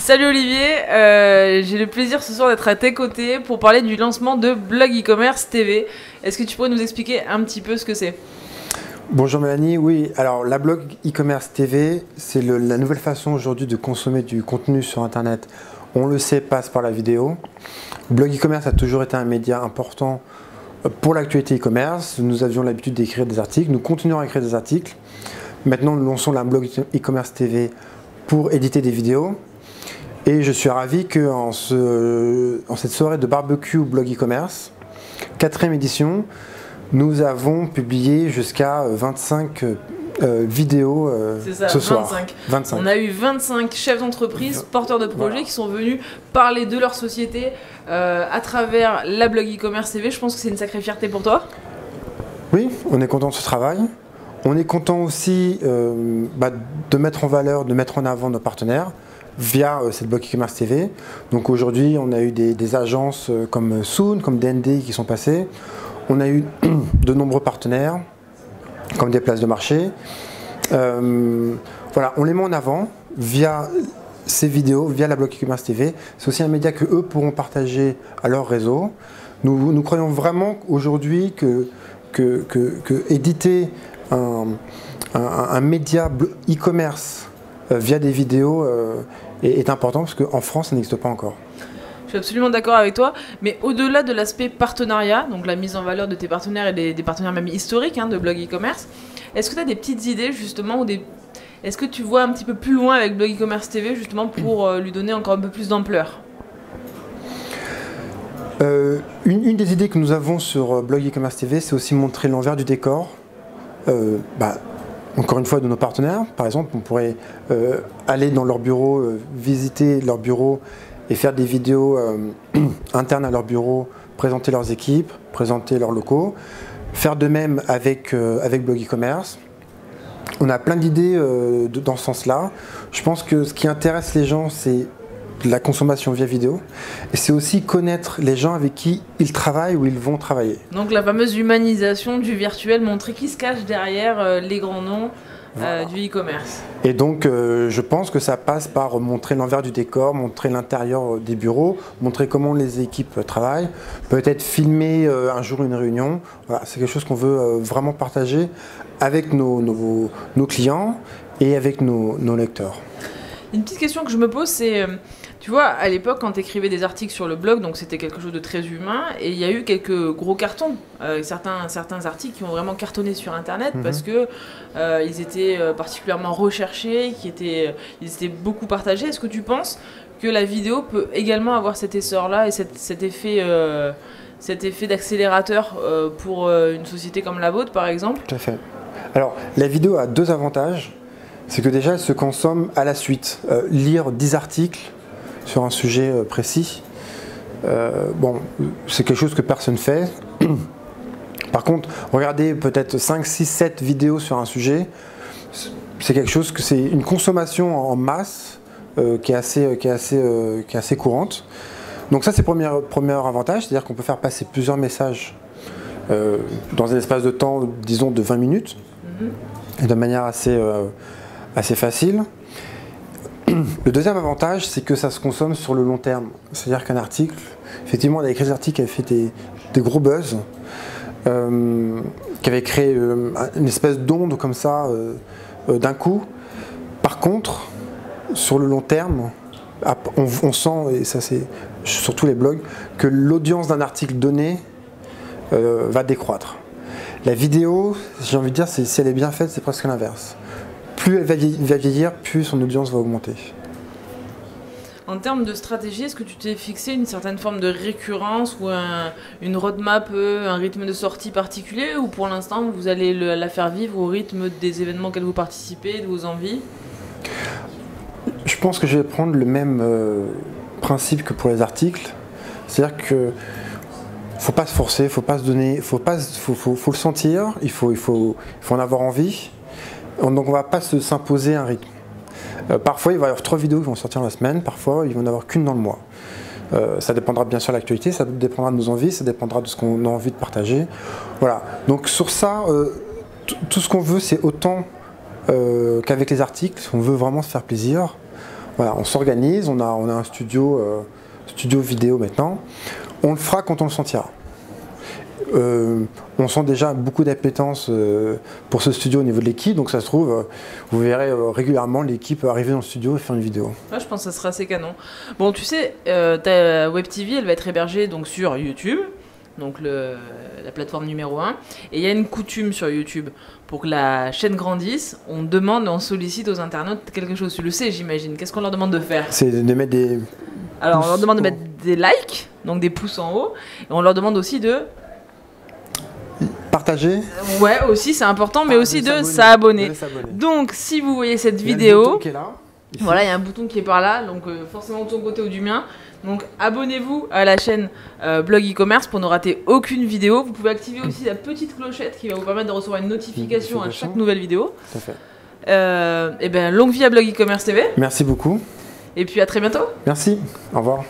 Salut Olivier, j'ai le plaisir ce soir d'être à tes côtés pour parler du lancement de Blog e-commerce TV. Est-ce que tu pourrais nous expliquer un petit peu ce que c'est? Bonjour Mélanie, oui, alors la Blog e-commerce TV, c'est la nouvelle façon aujourd'hui de consommer du contenu sur Internet. On le sait, passe par la vidéo. Blog e-commerce a toujours été un média important pour l'actualité e-commerce. Nous avions l'habitude d'écrire des articles, nous continuons à écrire des articles. Maintenant, nous lançons la Blog e-commerce TV pour éditer des vidéos. Et je suis ravi qu'en cette soirée de barbecue Blog e-commerce, 4e édition, nous avons publié jusqu'à 25 vidéos ce soir. 25. On a eu 25 chefs d'entreprise, porteurs de projets qui sont venus parler de leur société à travers la Blog e-commerce TV. Je pense que c'est une sacrée fierté pour toi. Oui, on est content de ce travail. On est content aussi de mettre en valeur, de mettre en avant nos partenaires via cette Blog e-commerce TV. Donc aujourd'hui, on a eu des agences comme Soon, comme DND qui sont passées. On a eu de nombreux partenaires, comme des places de marché. Voilà, on les met en avant via ces vidéos, via la Blog e-commerce TV. C'est aussi un média que eux pourront partager à leur réseau. Nous croyons vraiment aujourd'hui que éditer un média e-commerce via des vidéos est important parce qu'en France, ça n'existe pas encore. Je suis absolument d'accord avec toi, mais au-delà de l'aspect partenariat, donc la mise en valeur de tes partenaires et des partenaires même historiques de Blog e-commerce, est-ce que tu as des petites idées justement, est-ce que tu vois un petit peu plus loin avec Blog e-commerce TV justement pour lui donner encore un peu plus d'ampleur? Une des idées que nous avons sur Blog e-commerce TV, c'est aussi montrer l'envers du décor. Encore une fois, de nos partenaires. Par exemple, on pourrait aller dans leur bureau, visiter leur bureau et faire des vidéos internes à leur bureau, présenter leurs équipes, présenter leurs locaux. Faire de même avec Blog e-commerce. On a plein d'idées dans ce sens-là. Je pense que ce qui intéresse les gens, c'est la consommation via vidéo. Et c'est aussi connaître les gens avec qui ils travaillent ou ils vont travailler. Donc la fameuse humanisation du virtuel, montrer qui se cache derrière les grands noms du e-commerce. Et donc je pense que ça passe par montrer l'envers du décor, montrer l'intérieur des bureaux, montrer comment les équipes travaillent, peut-être filmer un jour une réunion. Voilà, c'est quelque chose qu'on veut vraiment partager avec nos clients et avec nos lecteurs. Une petite question que je me pose, c'est, tu vois, à l'époque, quand tu écrivais des articles sur le blog, donc c'était quelque chose de très humain, et il y a eu quelques gros cartons, certains articles qui ont vraiment cartonné sur Internet parce que ils étaient particulièrement recherchés, ils étaient beaucoup partagés. Est-ce que tu penses que la vidéo peut également avoir cet essor-là et cet effet d'accélérateur pour une société comme la vôtre, par exemple? Tout à fait. Alors, la vidéo a deux avantages. C'est que déjà, elle se consomme à la suite. Lire 10 articles sur un sujet précis, c'est quelque chose que personne ne fait. Par contre, regarder peut-être 5, 6, 7 vidéos sur un sujet, c'est quelque chose que c'est une consommation en masse qui est assez courante. Donc ça, c'est le premier avantage, c'est-à-dire qu'on peut faire passer plusieurs messages dans un espace de temps, disons, de 20 minutes, et de manière assez facile. Le deuxième avantage, c'est que ça se consomme sur le long terme. C'est-à-dire qu'un article, effectivement, on a écrit des articles qui avaient fait des gros buzz, qui avaient créé une espèce d'onde comme ça d'un coup. Par contre, sur le long terme, on sent, et ça c'est sur tous les blogs, que l'audience d'un article donné va décroître. La vidéo, j'ai envie de dire, si elle est bien faite, c'est presque l'inverse. Plus elle va vieillir, plus son audience va augmenter. En termes de stratégie, est-ce que tu t'es fixé une certaine forme de récurrence ou une roadmap, un rythme de sortie particulier, ou pour l'instant vous allez la faire vivre au rythme des événements auxquels vous participez, de vos envies? Je pense que je vais prendre le même principe que pour les articles. C'est-à-dire que faut pas se forcer, faut pas se donner, faut le sentir, il faut en avoir envie. Donc on va pas s'imposer un rythme. Parfois il va y avoir 3 vidéos qui vont sortir la semaine, parfois il va n'y en avoir qu'une dans le mois. Ça dépendra bien sûr de l'actualité, ça dépendra de nos envies, ça dépendra de ce qu'on a envie de partager. Voilà. Donc sur ça, tout ce qu'on veut, c'est autant qu'avec les articles, on veut vraiment se faire plaisir. Voilà, on s'organise, on a un studio vidéo maintenant. On le fera quand on le sentira. On sent déjà beaucoup d'appétence pour ce studio au niveau de l'équipe, donc ça se trouve, vous verrez régulièrement l'équipe arriver dans le studio et faire une vidéo. Ouais, je pense que ça sera assez canon. Bon, tu sais, ta Web TV, elle va être hébergée donc, sur YouTube, donc la plateforme numéro 1. Et il y a une coutume sur YouTube. Pour que la chaîne grandisse, on demande, on sollicite aux internautes quelque chose. Tu le sais, j'imagine. Qu'est-ce qu'on leur demande de faire? C'est de mettre des... Alors, on leur demande de mettre des likes, donc des pouces en haut. Et on leur demande aussi de... partager. Ouais, aussi, c'est important, mais aussi de s'abonner. Donc, si vous voyez cette vidéo... qui est là. Ici. Voilà, il y a un bouton qui est par là, donc forcément de ton côté ou du mien. Donc abonnez-vous à la chaîne Blog e-commerce pour ne rater aucune vidéo. Vous pouvez activer aussi la petite clochette qui va vous permettre de recevoir une notification à chaque nouvelle vidéo. Tout à fait. Et bien longue vie à Blog e-commerce TV. Merci beaucoup. Et puis à très bientôt. Merci, au revoir.